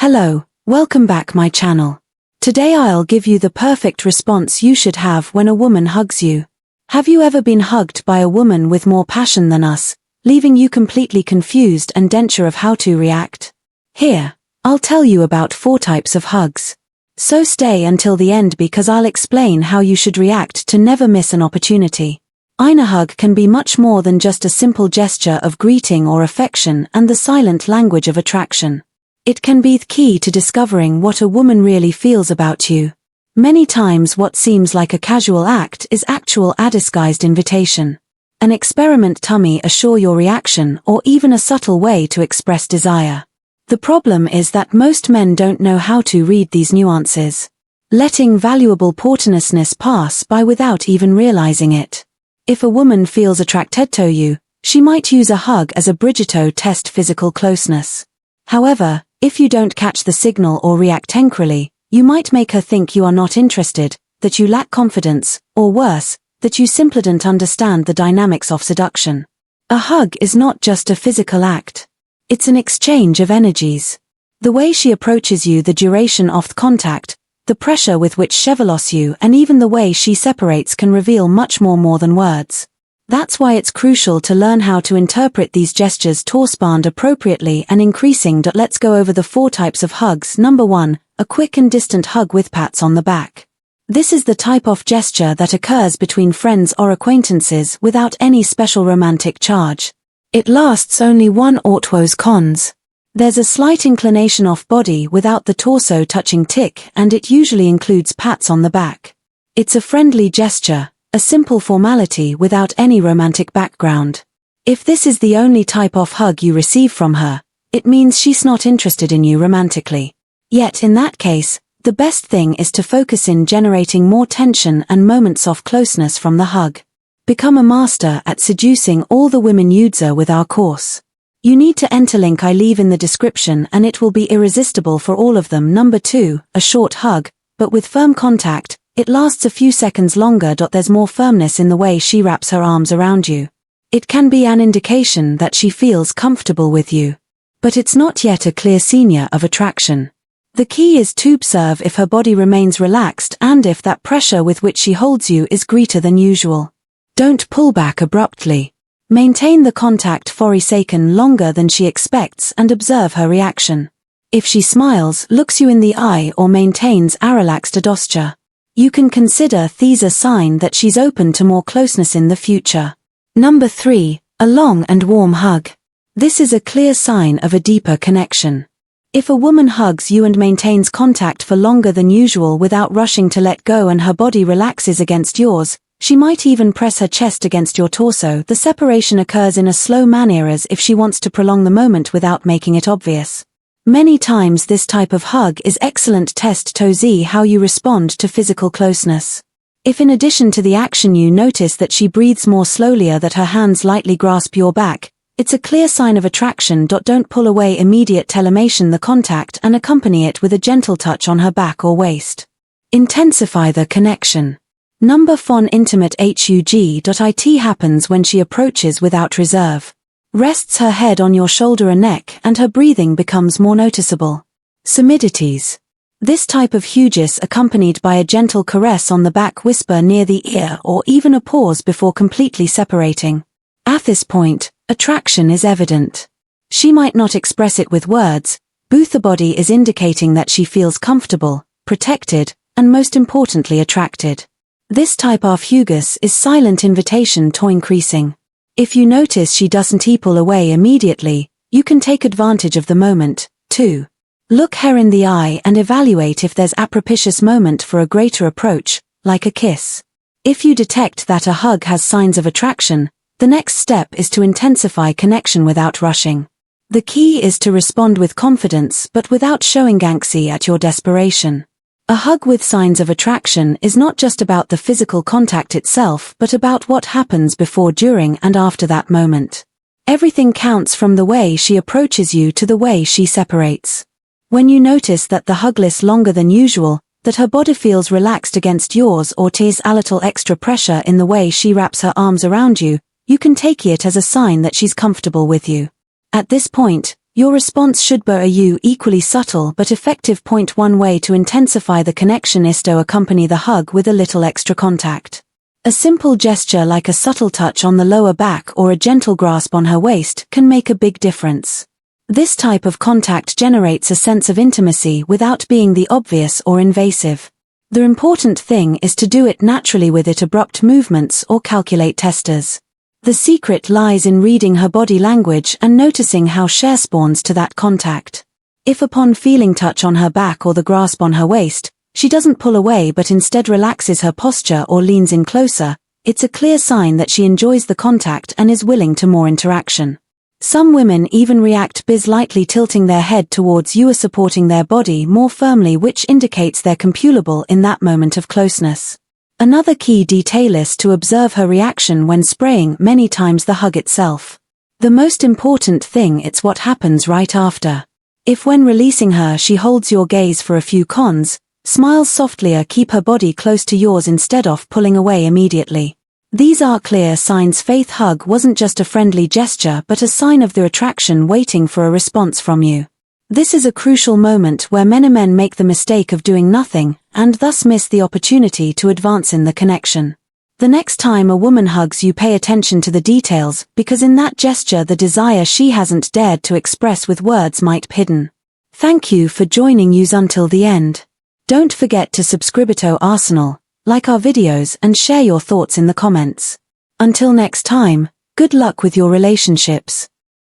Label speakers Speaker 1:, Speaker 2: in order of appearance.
Speaker 1: Hello, welcome back my channel. Today I'll give you the perfect response you should have when a woman hugs you. Have you ever been hugged by a woman with more passion than us, leaving you completely confused and unsure of how to react? Here, I'll tell you about 4 types of hugs. So stay until the end because I'll explain how you should react to never miss an opportunity. Eine hug can be much more than just a simple gesture of greeting or affection and the silent language of attraction. It can be the key to discovering what a woman really feels about you. Many times what seems like a casual act is actual a disguised invitation. An experiment tummy assure your reaction or even a subtle way to express desire. The problem is that most men don't know how to read these nuances, letting valuable partnersness pass by without even realizing it. If a woman feels attracted to you, she might use a hug as a bridge to test physical closeness. However, if you don't catch the signal or react angrily, you might make her think you are not interested, that you lack confidence, or worse, that you simply don't understand the dynamics of seduction. A hug is not just a physical act. It's an exchange of energies. The way she approaches you, the duration of the contact, the pressure with which she follows you, and even the way she separates can reveal much more than words. That's why it's crucial to learn how to interpret these gestures to respond appropriately and increasing. Let's go over the 4 types of hugs. Number 1, a quick and distant hug with pats on the back. This is the type of gesture that occurs between friends or acquaintances without any special romantic charge. It lasts only 1 or 2 seconds. There's a slight inclination of body without the torso touching tick, and it usually includes pats on the back. It's a friendly gesture, a simple formality without any romantic background. If this is the only type of hug you receive from her, it means she's not interested in you romantically. Yet in that case, the best thing is to focus in generating more tension and moments of closeness from the hug. Become a master at seducing all the women you'd with our course. You need to enter link I leave in the description and it will be irresistible for all of them. Number 2, a short hug, but with firm contact. It lasts a few seconds longer. There's more firmness in the way she wraps her arms around you. It can be an indication that she feels comfortable with you. But it's not yet a clear signal of attraction. The key is to observe if her body remains relaxed and if that pressure with which she holds you is greater than usual. Don't pull back abruptly. Maintain the contact for a second longer than she expects and observe her reaction. If she smiles, looks you in the eye or maintains a relaxed posture, you can consider this a sign that she's open to more closeness in the future. Number 3, a long and warm hug. This is a clear sign of a deeper connection. If a woman hugs you and maintains contact for longer than usual without rushing to let go and her body relaxes against yours, she might even press her chest against your torso. The separation occurs in a slow manner as if she wants to prolong the moment without making it obvious. Many times this type of hug is excellent test to see how you respond to physical closeness. If in addition to the action you notice that she breathes more slowly or that her hands lightly grasp your back, it's a clear sign of attraction. Don't pull away immediate. Telemation the contact and accompany it with a gentle touch on her back or waist. Intensify the connection. Number 4, intimate hug. It happens when she approaches without reserve. Rests her head on your shoulder or neck and her breathing becomes more noticeable. Summidities. This type of hug is accompanied by a gentle caress on the back, whisper near the ear, or even a pause before completely separating. At this point, attraction is evident. She might not express it with words, but the body is indicating that she feels comfortable, protected, and most importantly attracted. This type of hug is silent invitation to increasing. If you notice she doesn't pull away immediately, you can take advantage of the moment, too. Look her in the eye and evaluate if there's a propitious moment for a greater approach, like a kiss. If you detect that a hug has signs of attraction, the next step is to intensify connection without rushing. The key is to respond with confidence but without showing anxiety at your desperation. A hug with signs of attraction is not just about the physical contact itself but about what happens before, during, and after that moment. Everything counts from the way she approaches you to the way she separates. When you notice that the hug lasts longer than usual, that her body feels relaxed against yours, or there's a little extra pressure in the way she wraps her arms around you, you can take it as a sign that she's comfortable with you. At this point, Your response should be a equally subtle but effective point. One way to intensify the connection is to accompany the hug with a little extra contact. A simple gesture like a subtle touch on the lower back or a gentle grasp on her waist can make a big difference. This type of contact generates a sense of intimacy without being the obvious or invasive. The important thing is to do it naturally with abrupt movements or calculate testers. The secret lies in reading her body language and noticing how she responds to that contact. If upon feeling touch on her back or the grasp on her waist, she doesn't pull away but instead relaxes her posture or leans in closer, it's a clear sign that she enjoys the contact and is willing to more interaction. Some women even react by slightly tilting their head towards you or supporting their body more firmly, which indicates they're compatible in that moment of closeness. Another key detail is to observe her reaction when spraying, many times the hug itself. The most important thing is what happens right after. If when releasing her she holds your gaze for a few seconds, smiles softly or keep her body close to yours instead of pulling away immediately. These are clear signs Faith hug wasn't just a friendly gesture but a sign of the attraction waiting for a response from you. This is a crucial moment where many men make the mistake of doing nothing, and thus miss the opportunity to advance in the connection. The next time a woman hugs you, pay attention to the details, because in that gesture the desire she hasn't dared to express with words might be hidden. Thank you for joining us until the end. Don't forget to subscribe to Arsenal, like our videos and share your thoughts in the comments. Until next time, good luck with your relationships.